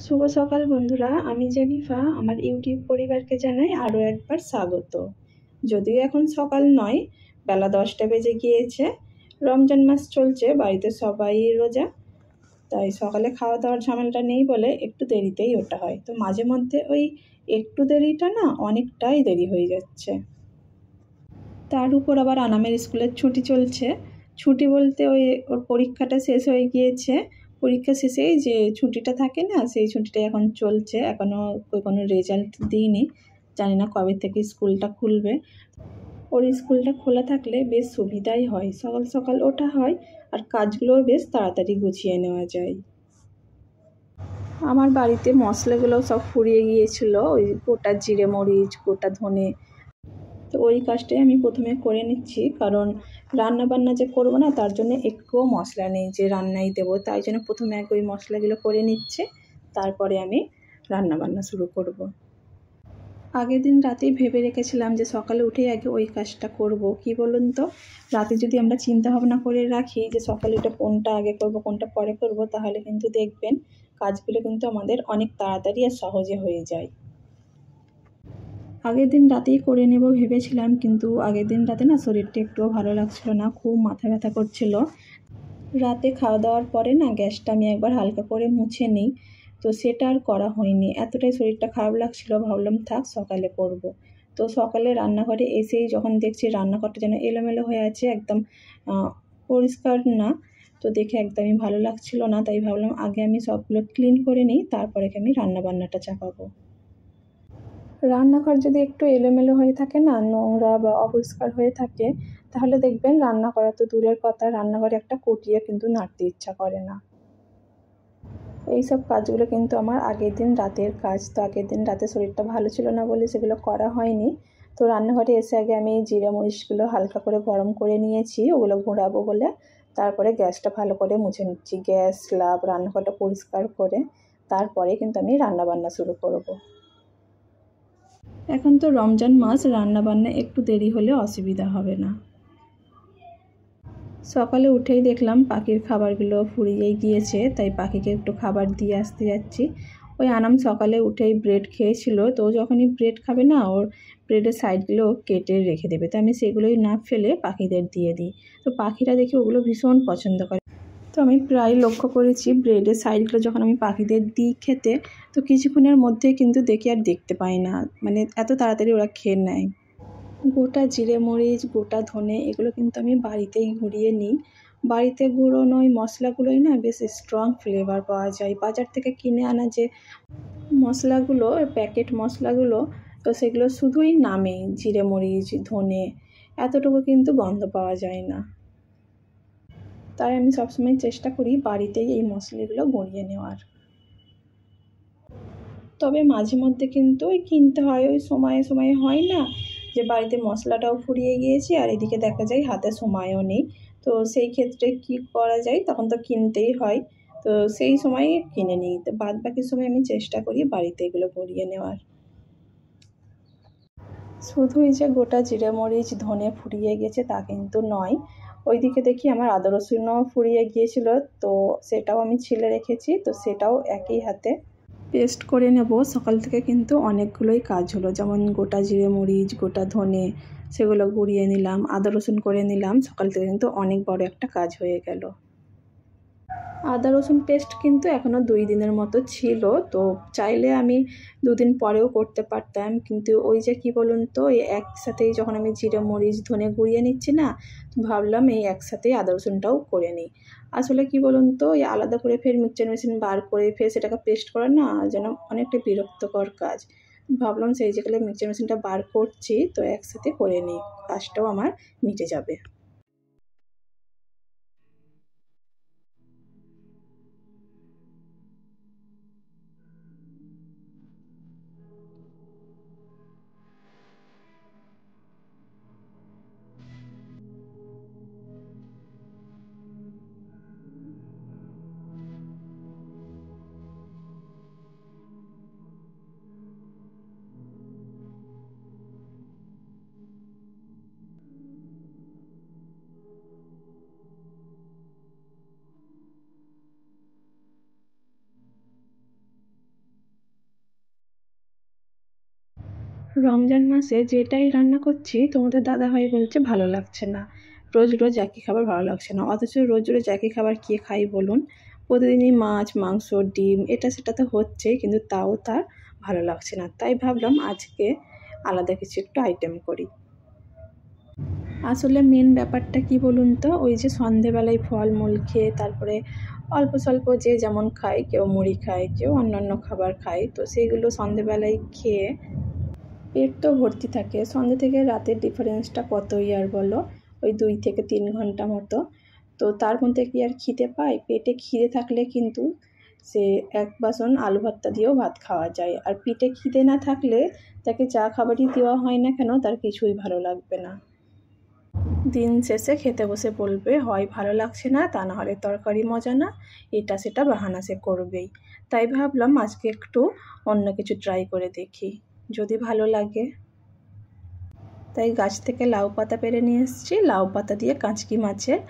শুভ সকাল বন্ধুরা, আমি জেনিফা। আমার ইউটিউব পরিবারকে জানাই আরও একবার স্বাগত। যদিও এখন সকাল নয়, বেলা 10টা বেজে গিয়েছে। রমজান মাস চলছে, বাড়িতে সবাই রোজা, তাই সকালে খাওয়া দাওয়ার ঝামেলাটা নেই বলে একটু দেরিতেই ওঠা হয়। তো মাঝে মধ্যে ওই একটু দেরিটা না অনেকটাই দেরি হয়ে যাচ্ছে। তার উপর আবার আনামের স্কুলের ছুটি চলছে। ছুটি বলতে ওই ওর পরীক্ষাটা শেষ হয়ে গিয়েছে। পরীক্ষা শেষেই যে ছুটিটা থাকে না, সেই ছুটিটা এখন চলছে। এখনও কোনো রেজাল্ট দিইনি, জানি না কবে থেকে স্কুলটা খুলবে। ওর স্কুলটা খোলা থাকলে বেশ সুবিধাই হয়, সকাল সকাল ওঠা হয় আর কাজগুলোও বেশ তাড়াতাড়ি গুছিয়ে নেওয়া যায়। আমার বাড়িতে মশলাগুলোও সব ফুরিয়ে গিয়েছিল, ওই গোটা জিরে মরিচ, গোটা ধনে। তো ওই কাজটাই আমি প্রথমে করে নিচ্ছি, কারণ রান্না বান্না যে করবো না তার জন্য একটুও মশলা নেই যে রান্নাই দেবো, তাই জন্য প্রথমে আগে ওই মশলাগুলো করে নিচ্ছে, তারপরে আমি রান্না বান্না শুরু করব। আগের দিন রাতেই ভেবে রেখেছিলাম যে সকালে উঠেই আগে ওই কাজটা করব। কি বলুন তো, রাতে যদি আমরা চিন্তা ভাবনা করে রাখি যে সকালে উঠে কোনটা আগে করব কোনটা পরে করব, তাহলে কিন্তু দেখবেন কাজগুলো কিন্তু আমাদের অনেক তাড়াতাড়ি আর সহজে হয়ে যায়। আগের দিন রাতেই করে নেব ভেবেছিলাম, কিন্তু আগের দিন রাতে না শরীরটা একটুও ভালো লাগছিল না, খুব মাথা ব্যথা করছিল। রাতে খাওয়া দাওয়ার পরে না গ্যাসটা আমি একবার হালকা করে মুছে নিই, তো সেটা আর করা হয়নি। এতটাই শরীরটা খারাপ লাগছিল, ভাবলাম থাক সকালে করব। তো সকালে রান্নাঘরে এসেই যখন দেখছি রান্নাঘরটা যেন এলোমেলো হয়ে আছে, একদম পরিষ্কার না, তো দেখে একদমই ভালো লাগছিল না। তাই ভাবলাম আগে আমি সবগুলো ক্লিন করে নিই, তারপরে আমি রান্নাবান্নাটা চাপাবো। রান্নাঘর যদি একটু এলোমেলো হয়ে থাকে না, নোংরা বা অপরিষ্কার হয়ে থাকে, তাহলে দেখবেন রান্না করা তো দূরের কথা, রান্নাঘরে একটা কটিয়ে কিন্তু নাড়তে ইচ্ছা করে না। এইসব কাজগুলো কিন্তু আমার আগের দিন রাতের কাজ। তো আগের দিন রাতে শরীরটা ভালো ছিল না বলে সেগুলো করা হয়নি। তো রান্নাঘরে এসে আগে আমি জিরে মরিচগুলো হালকা করে গরম করে নিয়েছি, ওগুলো গুঁড়াবো বলে। তারপরে গ্যাসটা ভালো করে মুছে নিচ্ছি, গ্যাস স্ল্যাব রান্নাঘরটা পরিষ্কার করে তারপরে কিন্তু আমি রান্নাবান্না শুরু করব। এখন তো রমজান মাস, রান্নাবান্না একটু দেরি হলে অসুবিধা হবে না। সকালে উঠেই দেখলাম পাখির খাবারগুলো ফুরিয়েই গিয়েছে, তাই পাখিকে একটু খাবার দিয়ে আসতে যাচ্ছি। ওই আনাম সকালে উঠেই ব্রেড খেয়েছিল, তো যখনই ব্রেড খাবে না ওর ব্রেডের সাইডগুলো কেটে রেখে দেবে, তো আমি সেগুলোই না ফেলে পাখিদের দিয়ে দিই। তো পাখিরা দেখি ওগুলো ভীষণ পছন্দ করে। তো আমি প্রায় লক্ষ্য করেছি ব্রেডের সাইডগুলো যখন আমি পাখিদের দিই খেতে, তো কিছুক্ষণের মধ্যেই কিন্তু দেখি আর দেখতে পাই না, মানে এত তাড়াতাড়ি ওরা খেয়ে নেয়। গোটা জিরে মরিচ, গোটা ধনে এগুলো কিন্তু আমি বাড়িতেই গুঁড়িয়ে নিই। বাড়িতে গুঁড়োনো ওই মশলাগুলোই না বেশ স্ট্রং ফ্লেভার পাওয়া যায়। বাজার থেকে কিনে আনা যে মশলাগুলো, প্যাকেট মশলাগুলো, তো সেগুলো শুধুই নামে জিরে মরিচ ধনে, এতটুকু কিন্তু গন্ধ পাওয়া যায় না। তাই আমি সবসময় চেষ্টা করি বাড়িতেই এই মশলাগুলো গুঁড়িয়ে নেওয়ার। তবে মাঝে মধ্যে কিন্তু ওই কিনতে হয়, ওই সময়ে সময়ে হয় না যে বাড়িতে মশলাটাও ফুরিয়ে গিয়েছে আর এদিকে দেখা যায় হাতে সময়ও নেই। তো সেই ক্ষেত্রে কি করা যায়, তখন তো কিনতেই হয়। তো সেই সময় কিনে নিই, তো বাদ বাকি সময় আমি চেষ্টা করি বাড়িতে এগুলো গড়িয়ে নেওয়ার। শুধুই যে গোটা জিরে মরিচ ধনে ফুরিয়ে গেছে তা কিন্তু নয়, ওইদিকে দেখি আমার আদা রসুনও ফুরিয়ে গিয়েছিল, তো সেটাও আমি ছিলে রেখেছি, তো সেটাও একই হাতে পেস্ট করে নেব। সকাল থেকে কিন্তু অনেকগুলোই কাজ হলো, যেমন গোটা জিরে মরিচ গোটা ধনে সেগুলো গুঁড়িয়ে নিলাম, আদা রসুন করে নিলাম, সকাল থেকে কিন্তু অনেক বড় একটা কাজ হয়ে গেল। আদা রসুন পেস্ট কিন্তু এখনও 2 দিনের মতো ছিল, তো চাইলে আমি 2 দিন পরেও করতে পারতাম, কিন্তু ওই যে কি বলুন তো, এই একসাথেই যখন আমি জিরে মরিচ ধনে গুঁড়িয়ে নিচ্ছি না, ভাবলাম এই একসাথেই আদা রসুনটাও করে নিই। আসলে কি বলুন তো, এই আলাদা করে ফের মিক্সচার মেশিন বার করে ফের সেটাকে পেস্ট করা না যেন অনেকটা বিরক্তকর কাজ। ভাবলাম সেই জায়গায় মিক্সচার মেশিনটা বার করছি, তো একসাথে করে নিই, কাজটাও আমার মিটে যাবে। রমজান মাসে যেটাই রান্না করছি তোমাদের দাদাভাই বলছে ভালো লাগছে না, রোজ রোজ একই খাবার ভালো লাগছে না। অথচ রোজ রোজ একই খাবার কে খাই বলুন? প্রতিদিনই মাছ, মাংস, ডিম এটা সেটা তো হচ্ছেই, কিন্তু তাও তার ভালো লাগছে না। তাই ভাবলাম আজকে আলাদা কিছু একটু আইটেম করি। আসলে মেন ব্যাপারটা কি বলুন তো, ওই যে সন্ধেবেলায় ফলমূল খেয়ে তারপরে অল্প স্বল্প যে যেমন খায়, কেউ মুড়ি খায়, কেউ অন্যান্য খাবার খায়, তো সেইগুলো সন্ধেবেলায় খেয়ে পেট তো ভর্তি থাকে। সন্ধ্যে থেকে রাতের ডিফারেন্সটা কতই আর বলো, ওই 2 থেকে 3 ঘন্টা মতো। তো তার মধ্যে কি আর খিদে পায়? পেটে খিদে থাকলে কিন্তু সে এক বাসন আলু ভর্তা দিয়েও ভাত খাওয়া যায়, আর পেটে খিদে না থাকলে তাকে যা খাবারই দেওয়া হয় না কেন তার কিছুই ভালো লাগবে না। দিন শেষে খেতে বসে বলবে হয় ভালো লাগছে না, তা না হলে তরকারি মজা না, এটা সেটা বাহানা সে করবেই। তাই ভাবলাম আজকে একটু অন্য কিছু ট্রাই করে দেখি, যদি ভালো লাগে। তাই গাছ থেকে লাউ পাতা পেড়ে নিয়ে এসেছি, লাউ পাতা দিয়ে কাঁচকি মাছের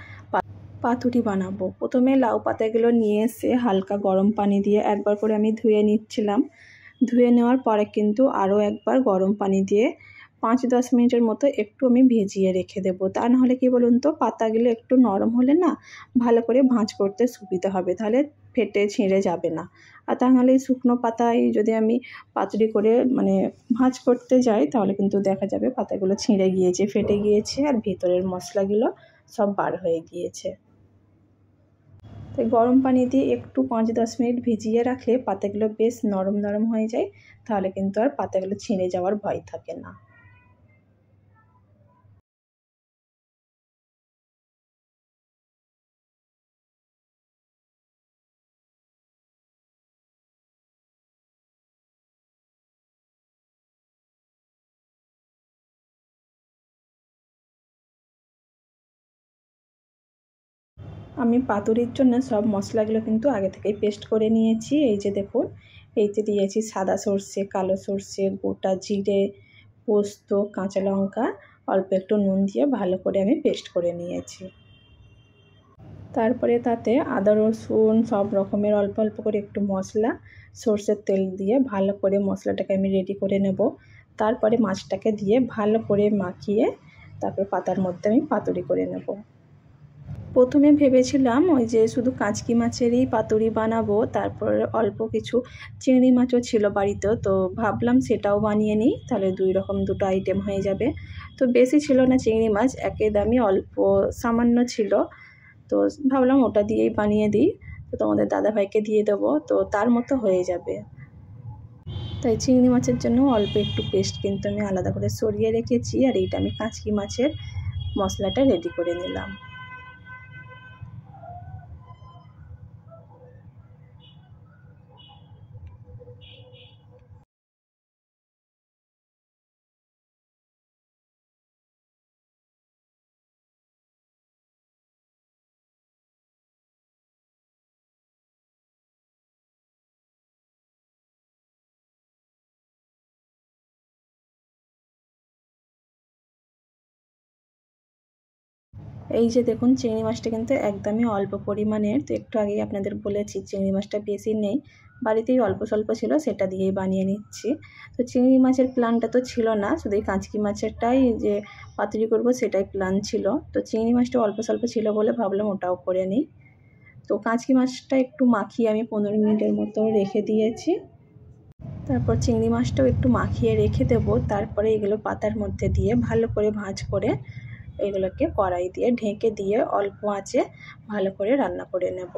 পাতুরি বানাবো। প্রথমে লাউ পাতাগুলো নিয়ে এসে হালকা গরম পানি দিয়ে একবার করে আমি ধুয়ে নিচ্ছিলাম। ধুয়ে নেওয়ার পরে কিন্তু আরও একবার গরম পানি দিয়ে 5-10 মিনিটের মতো একটু আমি ভিজিয়ে রেখে দেবো। তা নাহলে কী বলুন তো, পাতাগুলো একটু নরম হলে না ভালো করে ভাঁজ করতে সুবিধা হবে, তাহলে ফেটে ছিঁড়ে যাবে না। আর তা নাহলে শুকনো পাতায় যদি আমি পাতুরি করে ভাঁজ করতে যাই, তাহলে কিন্তু দেখা যাবে পাতাগুলো ছিঁড়ে গিয়েছে, ফেটে গিয়েছে, আর ভিতরের মশলাগুলো সব বার হয়ে গিয়েছে। তাই গরম পানি দিয়ে একটু 5-10 মিনিট ভিজিয়ে রাখলে পাতাগুলো বেশ নরম নরম হয়ে যায়, তাহলে কিন্তু আর পাতাগুলো ছিঁড়ে যাওয়ার ভয় থাকে না। আমি পাতুরির জন্য সব মশলাগুলো কিন্তু আগে থেকেই পেস্ট করে নিয়েছি। এই যে দেখুন, এইতে দিয়েছি সাদা সর্ষে, কালো সর্ষে, গোটা জিরে, পোস্ত, কাঁচা লঙ্কা, অল্প একটু নুন দিয়ে ভালো করে আমি পেস্ট করে নিয়েছি। তারপরে তাতে আদা রসুন সব রকমের অল্প অল্প করে একটু মশলা, সর্ষের তেল দিয়ে ভালো করে মশলাটাকে আমি রেডি করে নেব। তারপরে মাছটাকে দিয়ে ভালো করে মাখিয়ে তারপর পাতার মধ্যে আমি পাতুরি করে নেব। প্রথমে ভেবেছিলাম ওই যে শুধু কাঁচকি মাছেরই পাতুরি বানাবো, তারপর অল্প কিছু চিংড়ি মাছও ছিল বাড়িতেও, তো ভাবলাম সেটাও বানিয়ে নিই, তাহলে 2 রকম 2টো আইটেম হয়ে যাবে। তো বেশি ছিল না চিংড়ি মাছ, একে দামই অল্প সামান্য ছিল, তো ভাবলাম ওটা দিয়েই বানিয়ে দিই। তো তোমাদের দাদাভাইকে দিয়ে দেবো, তো তার মতো হয়ে যাবে। তাই চিংড়ি মাছের জন্য অল্প একটু পেস্ট কিন্তু আমি আলাদা করে সরিয়ে রেখেছি, আর এইটা আমি কাঁচকি মাছের মশলাটা রেডি করে নিলাম। এই যে দেখুন, চিংড়ি মাছটা কিন্তু একদমই অল্প পরিমাণের, তো একটু আগেই আপনাদের বলেছি চিংড়ি মাছটা বেশি নেই, বাড়িতেই অল্প স্বল্প ছিল, সেটা দিয়েই বানিয়ে নিচ্ছি। তো চিংড়ি মাছের প্ল্যানটা তো ছিল না, শুধু এই কাঁচকি মাছেরটাই যে পাতুরি করব সেটাই প্ল্যান ছিল। তো চিংড়ি মাছটা অল্প স্বল্প ছিল বলে ভাবলাম ওটাও করে নিই। তো কাঁচকি মাছটা একটু মাখিয়ে আমি 15 মিনিটের মতো রেখে দিয়েছি। তারপর চিংড়ি মাছটাও একটু মাখিয়ে রেখে দেবো। তারপরে এগুলো পাতার মধ্যে দিয়ে ভালো করে ভাঁজ করে এগুলোকে কড়াই দিয়ে ঢেকে দিয়ে অল্প আঁচে ভালো করে রান্না করে নেব।